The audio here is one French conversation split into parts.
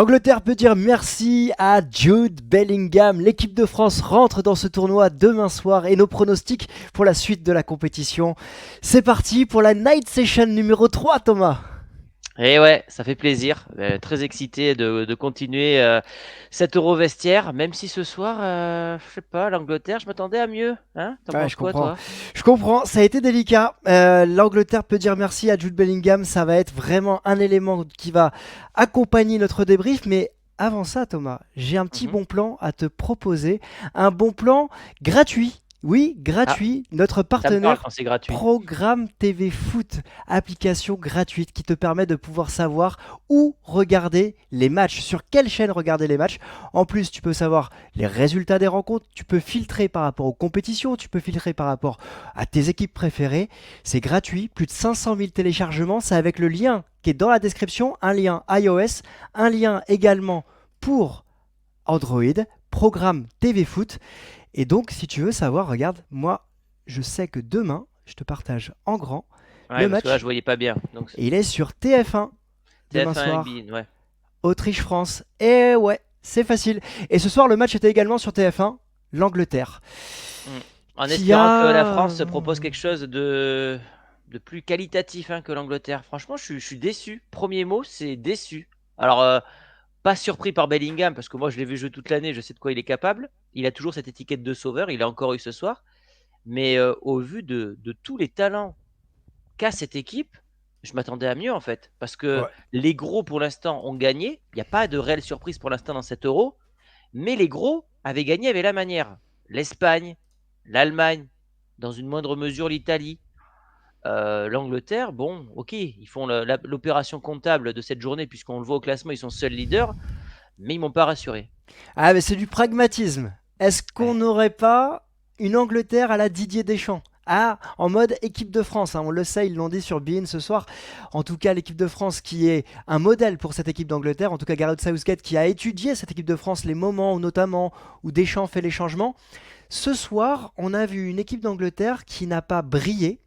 L'Angleterre peut dire merci à Jude Bellingham. L'équipe de France rentre dans ce tournoi demain soir et nos pronostics pour la suite de la compétition. C'est parti pour la Night Session numéro 3, Thomas. Et ouais, ça fait plaisir. Très excité de continuer cet Euro vestiaire, même si ce soir, je sais pas, l'Angleterre, je m'attendais à mieux. Hein? T'en Ouais, penses je quoi, comprends. toi? Je comprends, ça a été délicat. L'Angleterre peut dire merci à Jude Bellingham. Ça va être vraiment un élément qui va accompagner notre débrief. Mais avant ça, Thomas, j'ai un petit Mhm. bon plan à te proposer. Un bon plan gratuit. Oui, Ah, gratuit. Notre ça me parle partenaire quand c'est gratuit. Programme TV Foot, application gratuite qui te permet de pouvoir savoir où regarder les matchs, sur quelle chaîne regarder les matchs. En plus, tu peux savoir les résultats des rencontres, tu peux filtrer par rapport aux compétitions, tu peux filtrer par rapport à tes équipes préférées. C'est gratuit, plus de 500 000 téléchargements, c'est avec le lien qui est dans la description, un lien iOS, un lien également pour Android, Programme TV Foot. Et donc, si tu veux savoir, regarde, moi, je sais que demain, je te partage en grand Ouais, le parce que là, je match. voyais pas bien. Donc, Et il est sur TF1 demain TF1 soir, Bein, ouais. Autriche-France. Et ouais, c'est facile. Et ce soir, le match était également sur TF1, l'Angleterre. Mm. En Qui espérant que la a. France propose quelque chose de plus qualitatif hein, que l'Angleterre. Franchement, je suis déçu. Premier mot, c'est déçu. Alors, pas surpris par Bellingham, parce que moi, je l'ai vu jouer toute l'année, je sais de quoi il est capable. Il a toujours cette étiquette de sauveur, il l'a encore eu ce soir. Mais au vu de tous les talents qu'a cette équipe, je m'attendais à mieux en fait. Parce que Ouais. les gros pour l'instant ont gagné. Il n'y a pas de réelle surprise pour l'instant dans cet euro. Mais les gros avaient gagné avec la manière. L'Espagne, l'Allemagne, dans une moindre mesure l'Italie. L'Angleterre, bon, ok, ils font l'opération comptable de cette journée, puisqu'on le voit au classement, ils sont seuls leaders, mais ils m'ont pas rassuré. Ah, mais c'est du pragmatisme. Est-ce qu'on Ouais. n'aurait pas une Angleterre à la Didier Deschamps? Ah, en mode équipe de France, hein, on le sait, ils l'ont dit sur Bein ce soir. En tout cas, l'équipe de France qui est un modèle pour cette équipe d'Angleterre. En tout cas, Gareth Southgate qui a étudié cette équipe de France, les moments où, notamment où Deschamps fait les changements. Ce soir, on a vu une équipe d'Angleterre qui n'a pas brillé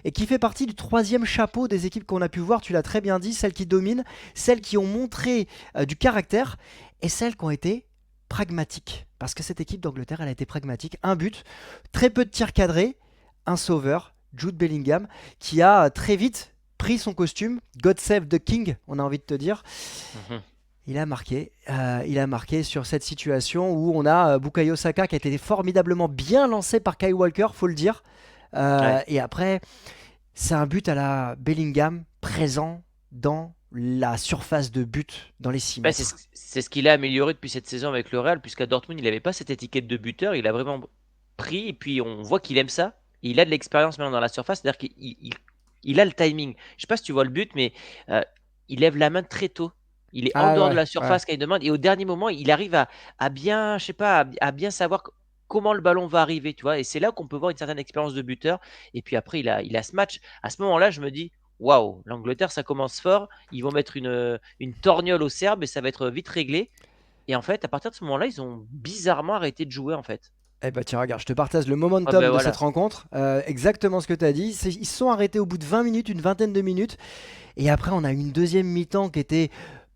et qui fait partie du troisième chapeau des équipes qu'on a pu voir. Tu l'as très bien dit, celles qui dominent, celles qui ont montré du caractère et celles qui ont été pragmatiques. Parce que cette équipe d'Angleterre, elle a été pragmatique. Un but, très peu de tirs cadrés, un sauveur, Jude Bellingham, qui a très vite pris son costume. God save the King, on a envie de te dire. Mhm. Il a marqué sur cette situation où on a Bukayo Saka qui a été formidablement bien lancé par Kyle Walker, faut le dire. Ouais. Et après, c'est un but à la Bellingham présent dans la surface de but dans les 6 Ouais, mètres. c'est ce qu'il a amélioré depuis cette saison avec le Real, puisqu'à Dortmund, il n'avait pas cette étiquette de buteur. Il a vraiment pris, et puis on voit qu'il aime ça. Il a de l'expérience maintenant dans la surface, c'est-à-dire qu'il a le timing. Je sais pas si tu vois le but, mais euh, il lève la main très tôt. Il est en Ah dehors de ouais, la ouais. surface quand il demande, et au dernier moment, il arrive à bien, je sais pas, à bien savoir comment le ballon va arriver, tu vois. Et c'est là qu'on peut voir une certaine expérience de buteur. Et puis après, il a ce match. À ce moment-là, je me dis, waouh, l'Angleterre, ça commence fort. Ils vont mettre une torgnole aux Serbes et ça va être vite réglé. Et en fait, à partir de ce moment-là, ils ont bizarrement arrêté de jouer en fait. Eh ben tiens, regarde, je te partage le Ah ben momentum de cette voilà. rencontre. Exactement ce que tu as dit. Ils se sont arrêtés au bout de 20 minutes, une vingtaine de minutes. Et après, on a une deuxième mi-temps qui était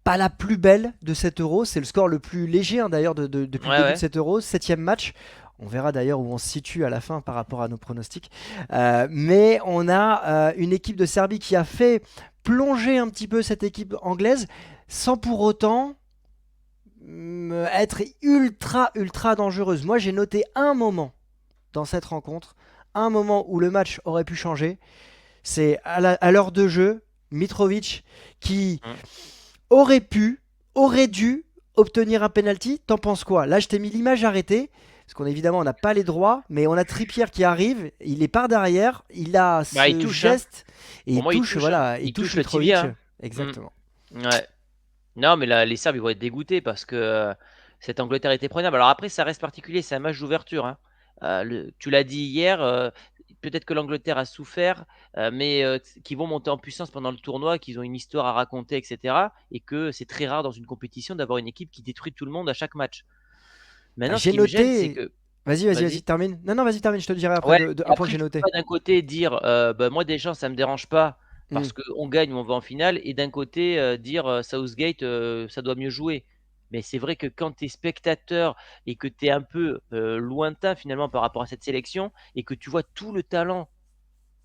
pas la plus belle de cet euro. C'est le score le plus léger hein, d'ailleurs depuis le Ouais, début de ouais. cet euro. Septième match. On verra d'ailleurs où on se situe à la fin par rapport à nos pronostics. Mais on a une équipe de Serbie qui a fait plonger un petit peu cette équipe anglaise sans pour autant être ultra dangereuse. Moi, j'ai noté un moment dans cette rencontre, un moment où le match aurait pu changer. C'est à l'heure de jeu, Mitrovic qui Mm. aurait pu, aurait dû obtenir un penalty. T'en penses quoi? Là, je t'ai mis l'image arrêtée. Parce qu'on évidemment on n'a pas les droits, mais on a Trippier qui arrive, il est par derrière, il a Bah, il ce touche, hein. geste et Pour il moi, il touche, touche, hein. voilà, il Il touche touche le tibia, Mitrovic, hein. exactement. Mm. Ouais. Non, mais là, les Serbes, ils vont être dégoûtés parce que cette Angleterre était prenable. Alors après, ça reste particulier, c'est un match d'ouverture, hein. Tu l'as dit hier, peut-être que l'Angleterre a souffert, mais qu'ils vont monter en puissance pendant le tournoi, qu'ils ont une histoire à raconter, etc. Et que c'est très rare dans une compétition d'avoir une équipe qui détruit tout le monde à chaque match. Maintenant, ce J'ai qui me gêne, c'est noté. que... Vas-y, Vas-y. termine. Non, vas-y, termine, je te le dirai après Ouais, de et un point que après, j'ai tu peux noté. pas d'un côté dire, bah, moi, Deschamps, ça me dérange pas. Mm. parce qu'on gagne ou on va en finale, et d'un côté dire Southgate, ça doit mieux jouer. Mais c'est vrai que quand tu es spectateur et que tu es un peu lointain finalement par rapport à cette sélection, et que tu vois tout le talent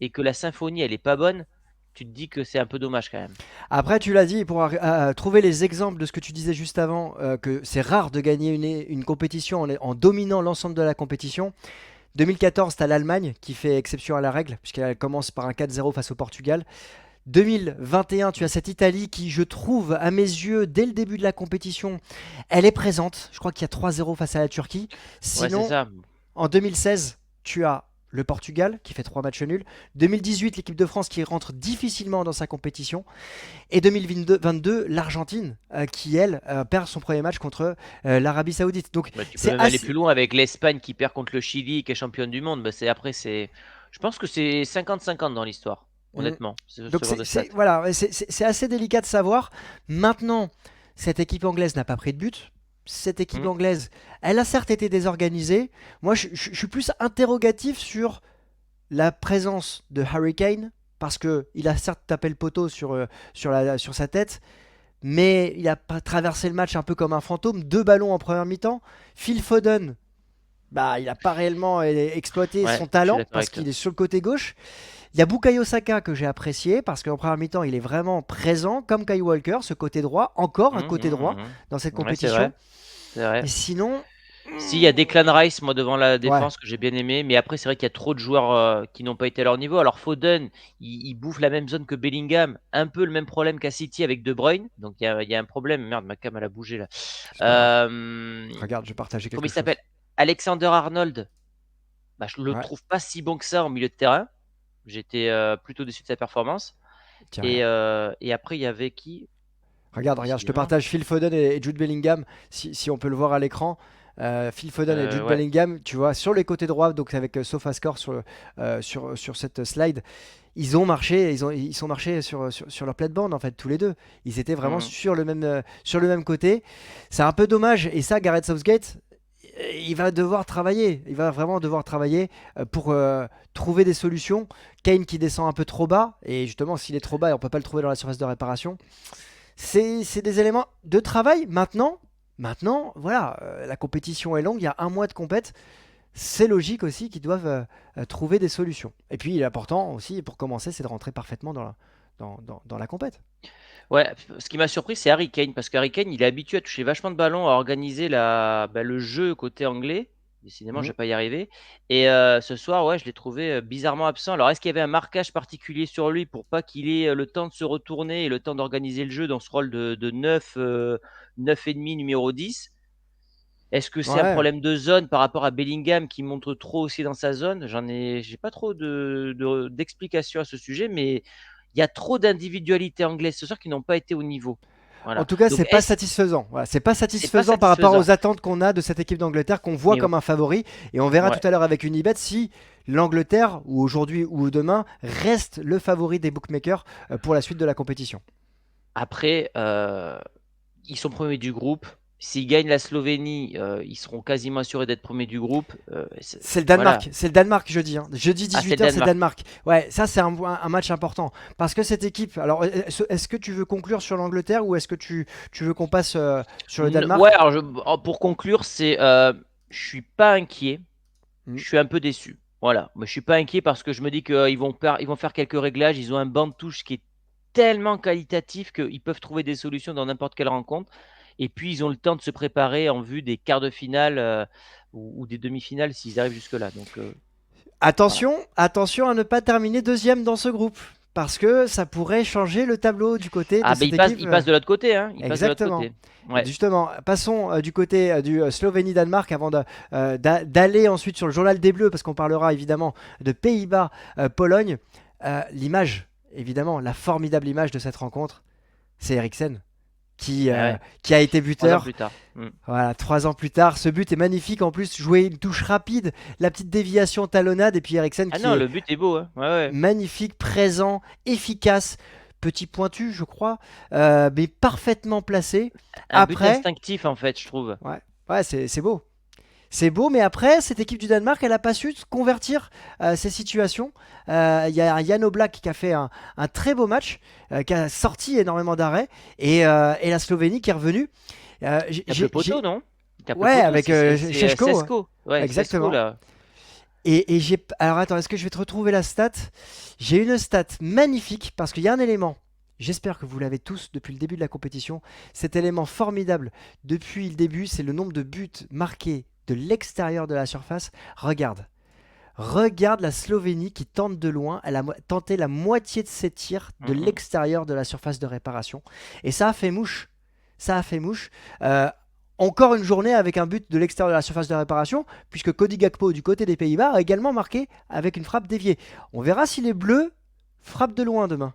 et que la symphonie elle est pas bonne, tu te dis que c'est un peu dommage quand même. Après, tu l'as dit, pour trouver les exemples de ce que tu disais juste avant, que c'est rare de gagner une compétition en dominant l'ensemble de la compétition. 2014, tu as l'Allemagne qui fait exception à la règle, puisqu'elle commence par un 4-0 face au Portugal. 2021, tu as cette Italie qui, je trouve, à mes yeux, dès le début de la compétition, elle est présente. Je crois qu'il y a 3-0 face à la Turquie. Ouais, c'est Sinon, ça. en 2016, tu as le Portugal qui fait 3 matchs nuls. 2018, l'équipe de France qui rentre difficilement dans sa compétition. Et 2022, l'Argentine qui, elle, perd son premier match contre l'Arabie Saoudite. Donc, Bah, tu peux c'est même aller assez. plus loin avec l'Espagne qui perd contre le Chili, qui est championne du monde. Bah, je pense que c'est 50-50 dans l'histoire, Mm. honnêtement, ce Donc, genre de stats. voilà, c'est assez délicat de savoir. Maintenant, cette équipe anglaise n'a pas pris de but. Cette équipe Hmm. anglaise, elle a certes été désorganisée. Moi, je suis plus interrogatif sur la présence de Harry Kane, parce qu'il a certes tapé le poteau sur sa tête, mais il a pas traversé le match un peu comme un fantôme. Deux ballons en première mi-temps. Phil Foden, bah, il n'a pas réellement exploité Ouais, son je suis talent d'accord parce avec toi. qu'il est sur le côté gauche. Il y a Bukayo Saka que j'ai apprécié parce qu'en première mi-temps, il est vraiment présent, comme Kyle Walker, ce côté droit, encore un côté droit dans cette Ouais, c'est vrai, compétition. c'est vrai. Et sinon, Si, il y a Declan Rice, moi, devant la ouais, défense, que j'ai bien aimé. Mais après, c'est vrai qu'il y a trop de joueurs qui n'ont pas été à leur niveau. Alors, Foden, il bouffe la même zone que Bellingham. Un peu le même problème qu'à City avec De Bruyne. Donc, il y a un problème. Merde, ma cam, elle a bougé là. c'est pas grave. Euh, Regarde, je vais partager Comment quelque il s'appelle? chose. Alexander Arnold. Bah, je le Ouais, trouve pas si bon que ça en milieu de terrain. J'étais plutôt déçu de sa performance. tiens, Et, regarde. et après, il y avait qui? Regarde, je te Décidément. partage Phil Foden et Jude Bellingham, si on peut le voir à l'écran. Phil Foden et Jude Ouais. Bellingham, tu vois, sur les côtés droits, donc avec SofaScore sur cette slide, ils ont marché, ils sont marchés sur leur plate-bande en fait, tous les deux. Ils étaient vraiment Mhm. sur le même côté. C'est un peu dommage, et ça, Gareth Southgate, il va devoir travailler. Il va vraiment devoir travailler pour trouver des solutions. Kane qui descend un peu trop bas, et justement, s'il est trop bas, on peut pas le trouver dans la surface de réparation. C'est des éléments de travail. Maintenant, voilà, la compétition est longue, il y a un mois de compète. C'est logique aussi qu'ils doivent trouver des solutions. Et puis l'important aussi, pour commencer, c'est de rentrer parfaitement dans la compète. Ouais, ce qui m'a surpris, c'est Harry Kane, parce qu'Harry Kane, il est habitué à toucher vachement de ballons, à organiser le jeu côté anglais. Décidément, je Mhm. vais pas y arriver. Et ce soir, ouais, je l'ai trouvé bizarrement absent. Alors, est-ce qu'il y avait un marquage particulier sur lui pour pas qu'il ait le temps de se retourner et le temps d'organiser le jeu dans ce rôle de 9, 9 et demi numéro 10? Est-ce que c'est un Ouais. problème de zone par rapport à Bellingham qui montre trop aussi dans sa zone? J'ai pas trop d'explications à ce sujet, mais il y a trop d'individualités anglaises ce soir qui n'ont pas été au niveau. En Voilà. tout cas, Donc c'est pas satisfaisant. Voilà, c'est pas c'est pas satisfaisant par rapport satisfaisant. aux attentes qu'on a de cette équipe d'Angleterre, qu'on voit Mais comme un favori. Et on verra tout ouais. à l'heure avec Unibet si l'Angleterre, ou aujourd'hui ou demain, reste le favori des bookmakers pour la suite de la compétition. Après, ils sont premiers du groupe. S'ils gagnent la Slovénie, ils seront quasiment assurés d'être premiers du groupe. Voilà. C'est le Danemark jeudi. Hein. Jeudi Ah, c'est le 18h, c'est Danemark. Danemark. Ouais, ça c'est un match important. Parce que cette équipe. Alors, est-ce que tu veux conclure sur l'Angleterre ou est-ce que tu veux qu'on passe sur le Ouais, Danemark? alors pour conclure, je suis pas inquiet. Hmm. Je suis un peu déçu. Voilà. Mais je suis pas inquiet parce que je me dis ils vont faire quelques réglages. Ils ont un banc de touche qui est tellement qualitatif qu'ils peuvent trouver des solutions dans n'importe quelle rencontre. Et puis, ils ont le temps de se préparer en vue des quarts de finale ou des demi-finales s'ils arrivent jusque-là. Donc, voilà. Attention à ne pas terminer deuxième dans ce groupe. Parce que ça pourrait changer le tableau du côté de Ah, ben cette équipe. ils passent de l'autre côté, hein. Ils passent de l'autre Exactement. côté. Ouais. Justement, passons du côté du Slovénie-Danemark avant d'aller ensuite sur le journal des Bleus, parce qu'on parlera évidemment de Pays-Bas-Pologne. L'image, évidemment, la formidable image de cette rencontre, c'est Eriksen Ah ouais. qui a été 3 ans buteur. plus tard. Voilà, 3 ans plus tard, ce but est magnifique. En plus, jouer une touche rapide, la petite déviation talonnade, et puis Eriksen Ah qui non, est le but est beau, hein. Ouais, ouais. magnifique, présent, efficace, petit pointu, je crois, mais parfaitement placé. Un but Après, instinctif, en fait, je trouve. ouais, ouais, c'est beau. C'est beau, mais après, cette équipe du Danemark, elle n'a pas su convertir ces situations. Il y a un Jan Oblak qui a fait un très beau match, qui a sorti énormément d'arrêts, et la Slovénie qui est revenue. Il tape le poteau, non? Il tape le Ouais, poteau, avec c'est Šeško, Sesko. Ouais, Sesko, exactement. là. Et j'ai. Alors attends, est-ce que je vais te retrouver la stat? J'ai une stat magnifique parce qu'il y a un élément. J'espère que vous l'avez tous depuis le début de la compétition. Cet élément formidable depuis le début, c'est le nombre de buts marqués de l'extérieur de la surface. Regarde. Regarde la Slovénie qui tente de loin. Elle a tenté la moitié de ses tirs de Mhm. l'extérieur de la surface de réparation. Et ça a fait mouche. Ça a fait mouche. Euh, Encore une journée avec un but de l'extérieur de la surface de réparation, puisque Cody Gakpo du côté des Pays-Bas a également marqué avec une frappe déviée. On verra si les Bleus frappent de loin demain.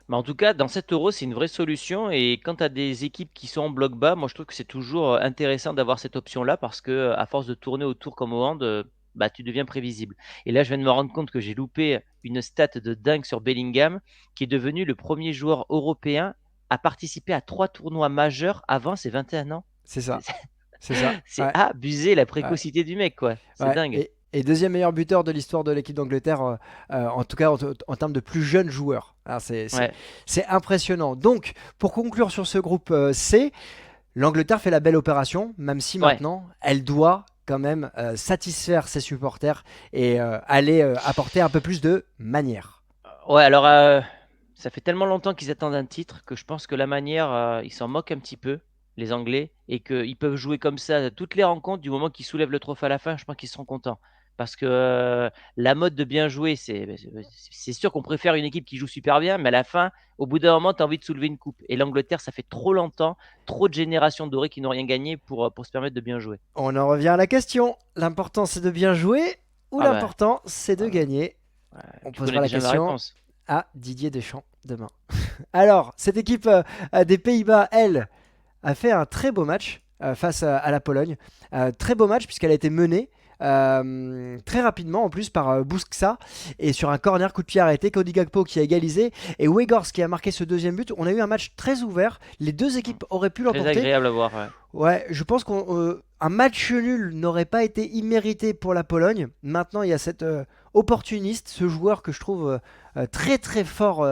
Mais en tout cas, dans cet Euro, c'est une vraie solution. Et quand tu as des équipes qui sont en bloc bas, moi je trouve que c'est toujours intéressant d'avoir cette option-là parce que à force de tourner autour comme au hand, bah, tu deviens prévisible. Et là, je viens de me rendre compte que j'ai loupé une stat de dingue sur Bellingham, qui est devenu le premier joueur européen à participer à 3 tournois majeurs avant ses 21 ans. C'est C'est ça. C'est ça. c'est Ouais, abusé la ouais. précocité du mec, quoi. C'est Ouais, dingue. et deuxième meilleur buteur de l'histoire de l'équipe d'Angleterre, en tout cas en termes de plus jeunes joueurs. Alors, Ouais. c'est impressionnant. Donc, pour conclure sur ce groupe C, l'Angleterre fait la belle opération, même si Ouais. maintenant, elle doit quand même satisfaire ses supporters et aller apporter un peu plus de manière. Ouais, alors ça fait tellement longtemps qu'ils attendent un titre que je pense que la manière, ils s'en moquent un petit peu, les Anglais, et qu'ils peuvent jouer comme ça toutes les rencontres du moment qu'ils soulèvent le trophée à la fin, je pense qu'ils seront contents. Parce que la mode de bien jouer, c'est sûr qu'on préfère une équipe qui joue super bien, mais à la fin, au bout d'un moment, tu as envie de soulever une coupe. Et l'Angleterre, ça fait trop longtemps, trop de générations dorées qui n'ont rien gagné pour se permettre de bien jouer. On en revient à la question. L'important, c'est de bien jouer ou Ah bah, l'important, c'est de voilà. gagner? Ouais, On tu connais posera la déjà ma question réponse. à Didier Deschamps demain. Alors, cette équipe des Pays-Bas, elle, a fait un très beau match face à la Pologne. Très beau match puisqu'elle a été menée très rapidement en plus par Busksa et sur un corner coup de pied arrêté, Cody Gakpo qui a égalisé et Weghorst qui a marqué ce deuxième but. On a eu un match très ouvert, les deux Mm. équipes auraient pu Très l'emporter. agréable à voir, ouais. Ouais, je pense qu'un match nul n'aurait pas été immérité pour la Pologne. Maintenant, il y a cet opportuniste, ce joueur que je trouve très très fort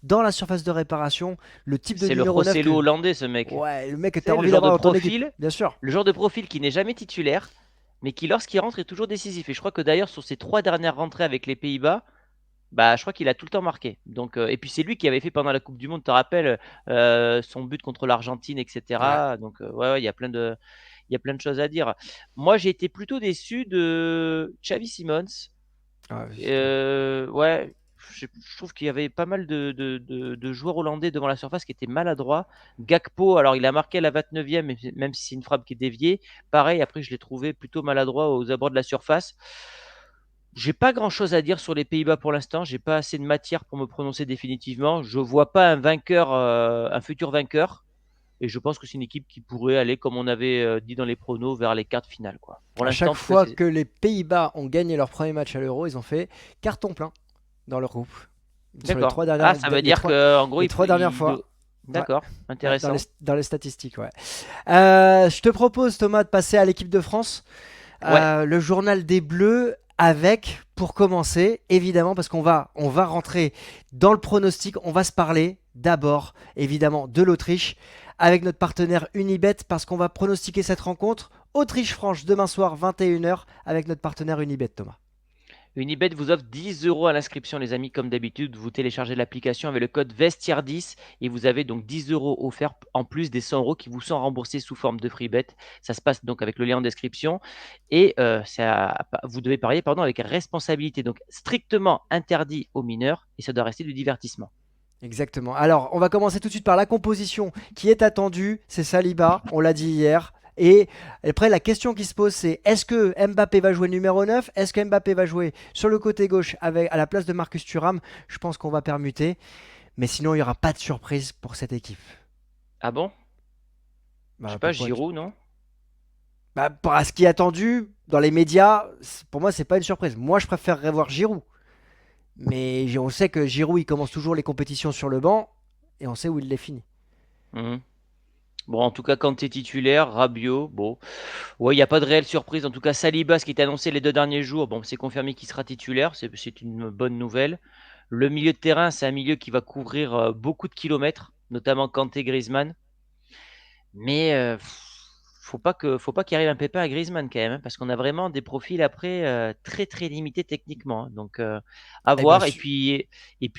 dans la surface de réparation, le type de C'est le numéro 9 José que... hollandais, ce mec. Ouais, le mec que tu as C'est le envie genre de d'avoir dans ton équipe, profil, bien sûr. le genre de profil qui n'est jamais titulaire, mais qui, lorsqu'il rentre, est toujours décisif. Et je crois que d'ailleurs, sur ses 3 dernières rentrées avec les Pays-Bas, bah, je crois qu'il a tout le temps marqué. Donc, et puis c'est lui qui avait fait pendant la Coupe du Monde, tu te rappelles, son but contre l'Argentine, Ouais. etc. Donc, ouais, ouais, il y a plein de choses à dire. Moi, j'ai été plutôt déçu de Xavi Simons. Ah, Ouais, je trouve qu'il y avait pas mal de joueurs hollandais devant la surface qui étaient maladroits. Gakpo, alors il a marqué à la 29e, même si c'est une frappe qui est déviée. Pareil, après, je l'ai trouvé plutôt maladroit aux abords de la surface. J'ai pas grand-chose à dire sur les Pays-Bas pour l'instant. J'ai pas assez de matière pour me prononcer définitivement. Je vois pas un vainqueur, un futur vainqueur. Et je pense que c'est une équipe qui pourrait aller, comme on avait dit dans les pronos, vers les quarts de finale, quoi. Pour à l'instant, chaque en tout cas, fois c'est que les Pays-Bas ont gagné leur premier match à l'Euro, ils ont fait carton plein dans leur groupe. Sur les d'accord. trois Ah, dernières, ça veut dire que en gros, les trois dernières fois. Ouais. D'accord, Ouais, intéressant. dans les statistiques, ouais. Je te propose, Thomas, de passer à l'équipe de France. Ouais, Le journal des Bleus avec, pour commencer, évidemment, parce on va rentrer dans le pronostic, on va se parler d'abord, évidemment, de l'Autriche avec notre partenaire Unibet, parce qu'on va pronostiquer cette rencontre Autriche-France demain soir 21h avec notre partenaire Unibet, Thomas. Unibet vous offre 10 euros à l'inscription, les amis. Comme d'habitude, vous téléchargez l'application avec le code Vestiaire10 et vous avez donc 10 euros offerts en plus des 100 euros qui vous sont remboursés sous forme de free bet. Ça se passe donc avec le lien en description et vous devez parier avec responsabilité. Donc strictement interdit aux mineurs et ça doit rester du divertissement. Exactement. Alors, on va commencer tout de suite par la composition qui est attendue. C'est Saliba, on l'a dit hier. Et après, la question qui se pose, c'est est-ce que Mbappé va jouer numéro 9? Est-ce que Mbappé va jouer sur le côté gauche à la place de Marcus Thuram? Je pense qu'on va permuter. Mais sinon, il n'y aura pas de surprise pour cette équipe. Ah bon? Je sais Bah, pas, pourquoi Giroud, non? Bah, à ce qui est attendu dans les médias, pour moi, c'est pas une surprise. Moi, je préférerais voir Giroud. Mais on sait que Giroud, il commence toujours les compétitions sur le banc. Et on sait où il les finit. Mhm. Bon, en tout cas, quand tu es titulaire, Rabiot, bon, ouais, il y a pas de réelle surprise. En tout cas, Saliba, ce qui était annoncé les 2 derniers jours, bon, c'est confirmé qu'il sera titulaire, c'est une bonne nouvelle. Le milieu de terrain, c'est un milieu qui va couvrir, beaucoup de kilomètres, notamment Kanté, Griezmann. Mais faut pas qu'il arrive un pépin à Griezmann quand même, hein, parce qu'on a vraiment des profils après, très, très limités techniquement, hein. Donc à Eh ben, voir et puis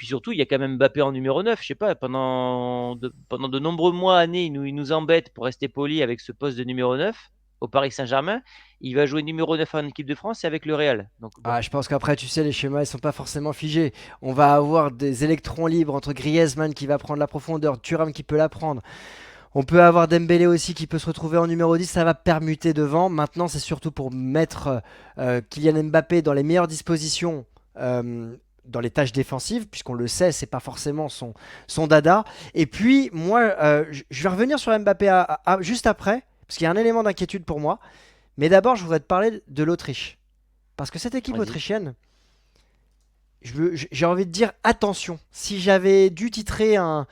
surtout, il y a quand même Mbappé en numéro 9. Je sais pas, pendant de nombreux mois, années, il nous embête, pour rester poli, avec ce poste de numéro 9 au Paris Saint-Germain. Il va jouer numéro 9 en équipe de France et avec le Real. Donc bon. je pense qu'après, tu sais, les schémas, ils sont pas forcément figés. On va avoir des électrons libres entre Griezmann qui va prendre la profondeur, Thuram qui peut la prendre. On peut avoir Dembélé aussi qui peut se retrouver en numéro 10, ça va permuter devant. Maintenant, c'est surtout pour mettre Kylian Mbappé dans les meilleures dispositions dans les tâches défensives, puisqu'on le sait, c'est pas forcément son dada. Et puis, moi, je vais revenir sur Mbappé juste après, parce qu'il y a un élément d'inquiétude pour moi. Mais d'abord, je voudrais te parler de l'Autriche. Parce que cette équipe Vas-y. autrichienne, j'ai envie de dire attention. Si j'avais dû titrer un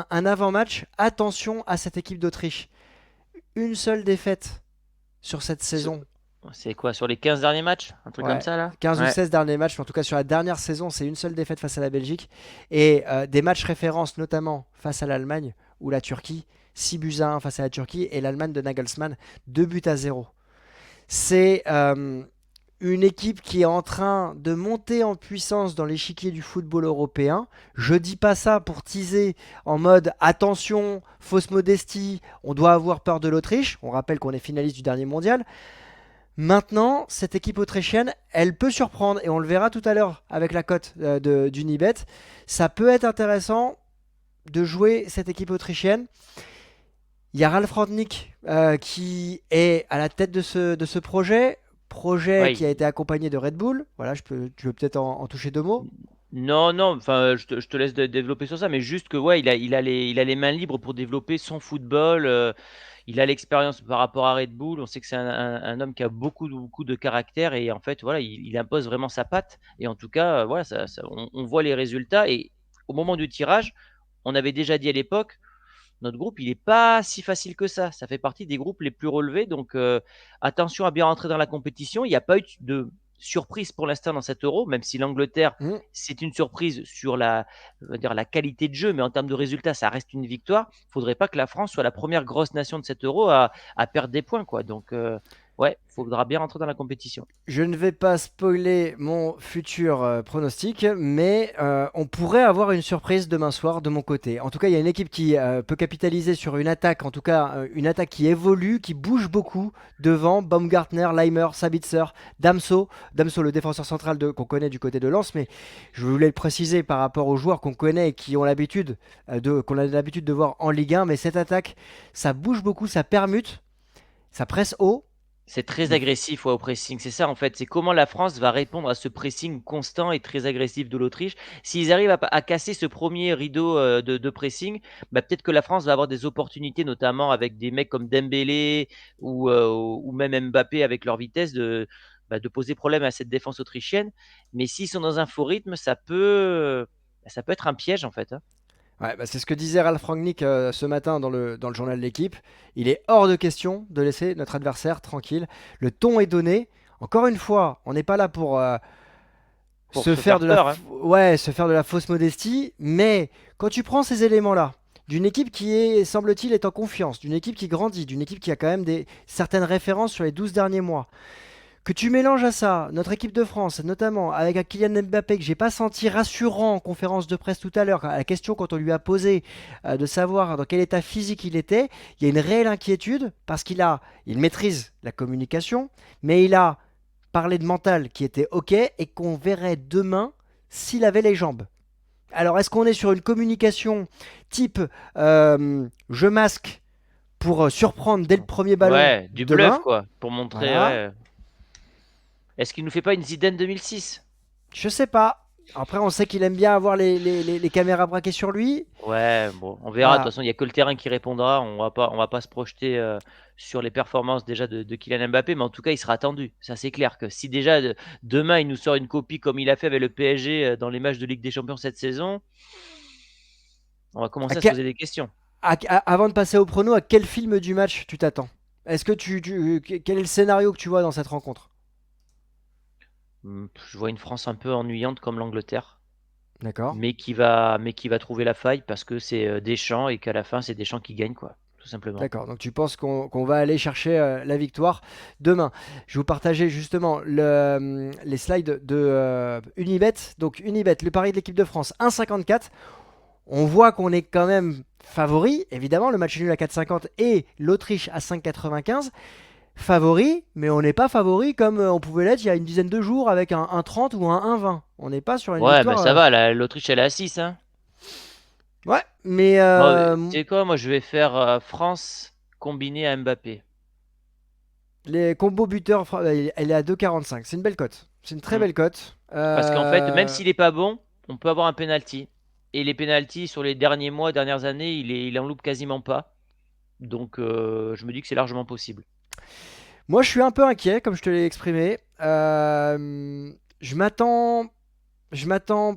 avant-match, attention à cette équipe d'Autriche. Une seule défaite sur cette Sur saison. C'est quoi? Sur les 15 derniers matchs? Un truc comme Ouais, ça là? 15 ou Ouais. 16 derniers matchs, mais en tout cas sur la dernière saison, c'est une seule défaite face à la Belgique. Et des matchs références, notamment face à l'Allemagne ou la Turquie. 6 buts à 1 face à la Turquie et l'Allemagne de Nagelsmann, 2 buts à 0. C'est une équipe qui est en train de monter en puissance dans l'échiquier du football européen. Je dis pas ça pour teaser en mode attention, fausse modestie, on doit avoir peur de l'Autriche. On rappelle qu'on est finaliste du dernier mondial. Maintenant, cette équipe autrichienne, elle peut surprendre et on le verra tout à l'heure avec la cote d'Unibet. Ça peut être intéressant de jouer cette équipe autrichienne. Il y a Ralf Rangnick qui est à la tête de ce projet Ouais, qui a été accompagné de Red Bull. Voilà, tu veux peut-être en toucher deux mots. non, non, enfin, je te laisse développer sur ça, mais juste que ouais, il a les mains libres pour développer son football. Il a l'expérience par rapport à Red Bull. On sait que c'est un homme qui a beaucoup, beaucoup de caractère et en fait, voilà, il impose vraiment sa patte. Et en tout cas, voilà, on voit les résultats. Et au moment du tirage, on avait déjà dit à l'époque, notre groupe, il n'est pas si facile que ça. Ça fait partie des groupes les plus relevés. Donc, attention à bien rentrer dans la compétition. Il n'y a pas eu de surprise pour l'instant dans cet euro, même si l'Angleterre, Hmm. c'est une surprise sur on va dire, la qualité de jeu, mais en termes de résultats, ça reste une victoire. Il ne faudrait pas que la France soit la première grosse nation de cet euro à perdre des points, quoi. Donc, ouais, il faudra bien rentrer dans la compétition. Je ne vais pas spoiler mon futur pronostic, mais on pourrait avoir une surprise demain soir de mon côté. En tout cas, il y a une équipe qui peut capitaliser sur une attaque, en tout cas une attaque qui évolue, qui bouge beaucoup devant Baumgartner, Leimer, Sabitzer, Damso. Damso, le défenseur central qu'on connaît du côté de Lens, mais je voulais le préciser par rapport aux joueurs qu'on connaît et qui ont qu'on a l'habitude de voir en Ligue 1. Mais cette attaque, ça bouge beaucoup, ça permute, ça presse haut. C'est très Il agressif, ouais, au pressing. C'est ça, en fait. C'est comment la France va répondre à ce pressing constant et très agressif de l'Autriche. S'ils arrivent à casser ce premier rideau de pressing, bah, peut-être que la France va avoir des opportunités, notamment avec des mecs comme Dembélé ou même Mbappé avec leur vitesse de poser problème à cette défense autrichienne. Mais s'ils sont dans un faux rythme, ça peut être un piège, en fait, hein. Ouais, bah c'est ce que disait Ralf Rangnick ce matin dans le journal de l'équipe. Il est hors de question de laisser notre adversaire tranquille. Le ton est donné. Encore une fois, on n'est pas là pour Pour se faire peur, hein. ouais, se faire de la fausse modestie, mais quand tu prends ces éléments-là, d'une équipe qui est, semble-t-il, est en confiance, d'une équipe qui grandit, d'une équipe qui a quand même certaines références sur les 12 derniers mois, que tu mélanges à ça notre équipe de France, notamment avec un Kylian Mbappé que j'ai pas senti rassurant en conférence de presse tout à l'heure, à la question quand on lui a posé de savoir dans quel état physique il était, il y a une réelle inquiétude parce il maîtrise la communication, mais il a parlé de mental qui était ok et qu'on verrait demain s'il avait les jambes. Alors est-ce qu'on est sur une communication type je masque pour surprendre dès le premier ballon Ouais, du bluff, demain? quoi. Pour montrer, Voilà. ouais. Est-ce qu'il nous fait pas une Zidane 2006? Je sais pas. Après, on sait qu'il aime bien avoir les caméras braquées sur lui. Ouais, bon, on verra. De toute Voilà. façon, il y a que le terrain qui répondra. On va pas se projeter sur les performances déjà de Kylian Mbappé, mais en tout cas, il sera attendu. Ça, c'est clair que si déjà demain il nous sort une copie comme il a fait avec le PSG dans les matchs de Ligue des Champions cette saison, on va À, commencer à se que- poser des questions. Avant de passer au prono, à quel film du match tu t'attends? Est-ce que quel est le scénario que tu vois dans cette rencontre? Je vois une France un peu ennuyante comme l'Angleterre, D'accord. mais qui va trouver la faille parce que c'est Deschamps et qu'à la fin, c'est Deschamps qui gagne, quoi, tout simplement. D'accord, donc tu penses qu'on va aller chercher la victoire demain. Je vais vous partager justement les slides de Unibet. Donc Unibet, le pari de l'équipe de France, 1,54. On voit qu'on est quand même favori, évidemment, le match est nul à 4,50 et l'Autriche à 5,95. Favori, mais on n'est pas favori comme on pouvait l'être il y a une dizaine de jours avec un 30 ou un 1,20. On n'est pas sur une Ouais, bah victoire. ça va, l'Autriche, elle est à 6, hein. Ouais, mais Bon, tu sais quoi, moi je vais faire France combinée à Mbappé. les combos buteurs, elle est à 2,45. C'est une belle cote. C'est une très Hmm. belle cote. Parce qu'en fait, même s'il est pas bon, on peut avoir un penalty. Et les penalties sur les derniers mois, dernières années, il en loupe quasiment pas. Donc je me dis que c'est largement possible. Moi, je suis un peu inquiet, comme je te l'ai exprimé. Je m'attends, je m'attends,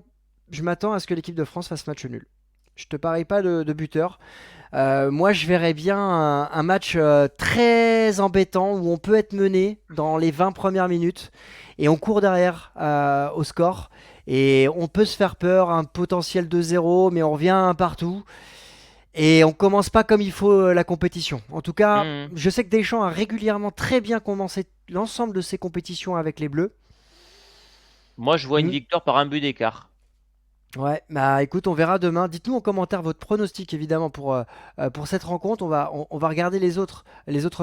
je m'attends à ce que l'équipe de France fasse match nul. Je te parie pas de buteur. Moi, je verrais bien un match très embêtant où on peut être mené dans les 20 premières minutes et on court derrière au score. Et on peut se faire peur, un potentiel de 0, mais on revient un partout. Et on commence pas comme il faut la compétition. En tout cas, Mhm. je sais que Deschamps a régulièrement très bien commencé l'ensemble de ses compétitions avec les Bleus. Moi, je vois une Mm. victoire par un but d'écart. Ouais, bah écoute, on verra demain. Dites-nous en commentaire votre pronostic évidemment pour cette rencontre. On va regarder les autres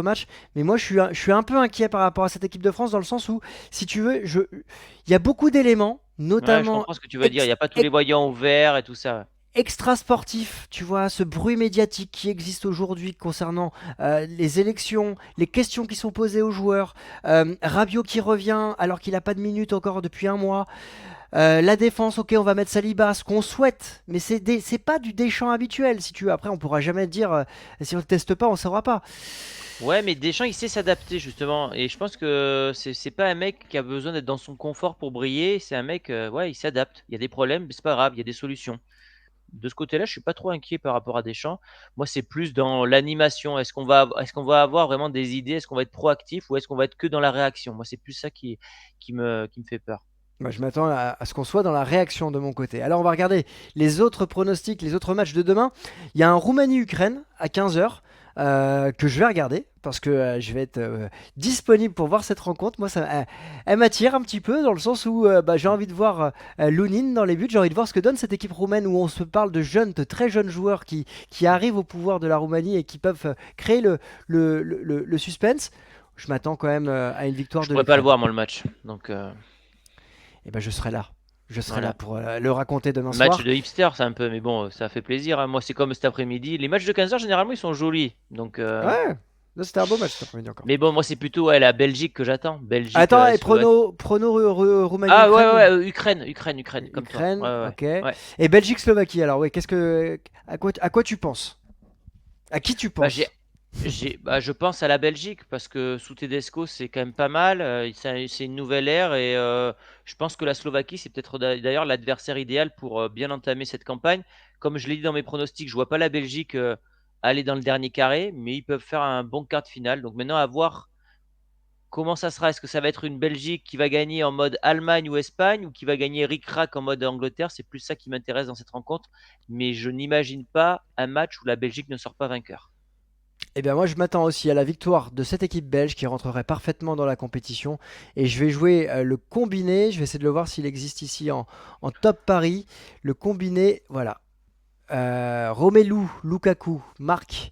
matchs. Mais moi, je suis un peu inquiet par rapport à cette équipe de France dans le sens où, si tu veux, il y a beaucoup d'éléments, Ouais, je notamment comprends ce que tu veux dire. Il n'y a pas tous les voyants ouverts et tout ça. extra sportif, tu vois, ce bruit médiatique qui existe aujourd'hui concernant les élections, les questions qui sont posées aux joueurs, Rabiot qui revient alors qu'il n'a pas de minutes encore depuis un mois, la défense, ok, on va mettre Saliba, ce qu'on souhaite, mais c'est pas du Deschamps habituel, si tu veux. Après, on pourra jamais dire, si on ne teste pas, on saura pas. Ouais, mais Deschamps, il sait s'adapter justement. Et je pense que c'est pas un mec qui a besoin d'être dans son confort pour briller. C'est un mec, ouais, il s'adapte. Il y a des problèmes, mais c'est pas grave, il y a des solutions. De ce côté-là, je suis pas trop inquiet par rapport à Deschamps. Moi, c'est plus dans l'animation. Est-ce qu'on va avoir vraiment des idées? Est-ce qu'on va être proactif ou est-ce qu'on va être que dans la réaction? Moi, c'est plus ça qui me fait peur. Moi, je m'attends à ce qu'on soit dans la réaction de mon côté. Alors, on va regarder les autres pronostics, les autres matchs de demain. Il y a un Roumanie-Ukraine à 15h que je vais regarder parce que je vais être disponible pour voir cette rencontre. Moi, elle m'attire un petit peu dans le sens où bah, j'ai envie de voir Lounine dans les buts. J'ai envie de voir ce que donne cette équipe roumaine où on se parle de jeunes, de très jeunes joueurs qui arrivent au pouvoir de la Roumanie et qui peuvent créer le suspense. Je m'attends quand même à une victoire Je de pourrais pas le l'Ukraine. voir, moi, le match. Donc, Et ben je serai là. Je serai là voilà. pour le raconter demain Match soir. de hipster, c'est un peu, mais bon, ça fait plaisir, hein. Moi, c'est comme cet après-midi. Les matchs de 15h, généralement, ils sont jolis. Donc, Ouais, là c'était un beau match cet après-midi encore. mais bon, moi, c'est plutôt ouais, la Belgique que j'attends. Belgique, Attends, et Slovaquie. Ah ouais, ouais, Roumanie-Ukraine. ouais, Ukraine, comme toi. Ouais, Ukraine, ouais, ok. ouais. Et Belgique-Slovaquie, alors oui, à quoi tu penses? À qui tu Bah, j'ai, penses? bah, je pense à la Belgique parce que sous Tedesco, c'est quand même pas mal. C'est une nouvelle ère et je pense que la Slovaquie, c'est peut-être d'ailleurs l'adversaire idéal pour bien entamer cette campagne. Comme je l'ai dit dans mes pronostics, je vois pas la Belgique aller dans le dernier carré, mais ils peuvent faire un bon quart de finale. Donc maintenant, à voir comment ça sera. Est-ce que ça va être une Belgique qui va gagner en mode Allemagne ou Espagne ou qui va gagner ric-rac en mode Angleterre? C'est plus ça qui m'intéresse dans cette rencontre. Mais je n'imagine pas un match où la Belgique ne sort pas vainqueur. Eh bien moi je m'attends aussi à la victoire de cette équipe belge qui rentrerait parfaitement dans la compétition. Et je vais jouer le combiné. Je vais essayer de le voir s'il existe ici en top Paris. Le combiné, voilà. Romelu Lukaku marque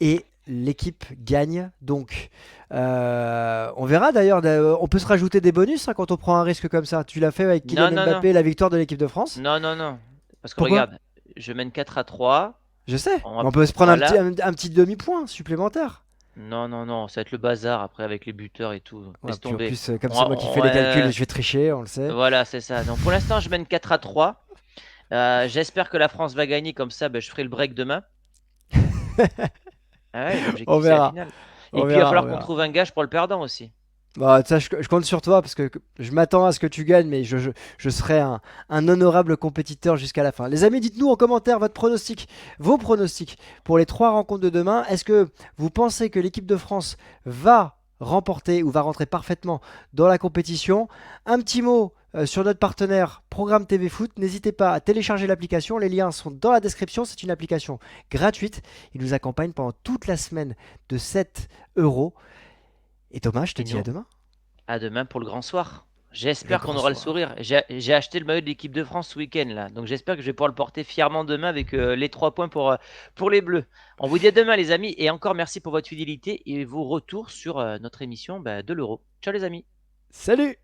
et l'équipe gagne. Donc, on verra d'ailleurs. On peut se rajouter des bonus hein, quand on prend un risque comme ça. Tu l'as fait avec Non, Kylian non, non. Mbappé, la victoire de l'équipe de France. Non, non, non. Parce que Pourquoi? regarde, je mène 4-3. Je sais. On Mais va- on peut se prendre Voilà. un petit demi-point supplémentaire. Non, non, non. Ça va être le bazar après avec les buteurs et tout. Ouais, Laisse puis en tomber. plus, comme c'est moi qui fais les calculs, je vais tricher, on le sait. Voilà, c'est ça. Donc pour l'instant, je mène 4-3. J'espère que la France va gagner. Comme ça, ben, je ferai le break demain. Ah ouais, On l'objectif, c'est la verra. finale. Et On puis, il va verra, on falloir qu'on verra. trouve un gage pour le perdant aussi. Bah, ça, je compte sur toi parce que je m'attends à ce que tu gagnes, mais je serai un honorable compétiteur jusqu'à la fin. Les amis, dites-nous en commentaire votre pronostic, vos pronostics pour les 3 rencontres de demain. Est-ce que vous pensez que l'équipe de France va remporter ou va rentrer parfaitement dans la compétition? Un petit mot sur notre partenaire Programme TV Foot. N'hésitez pas à télécharger l'application. Les liens sont dans la description. C'est une application gratuite. Il nous accompagne pendant toute la semaine de 7 euros. Et Thomas, je te Et dis à nous, demain. à demain pour le grand soir. Le J'espère qu'on grand aura le soir. sourire. J'ai acheté le maillot de l'équipe de France ce week-end là, donc j'espère que je vais pouvoir le porter fièrement demain avec les 3 points pour les Bleus. On vous dit à demain les amis et encore merci pour votre fidélité et vos retours sur notre émission de l'Euro. Ciao les amis. Salut!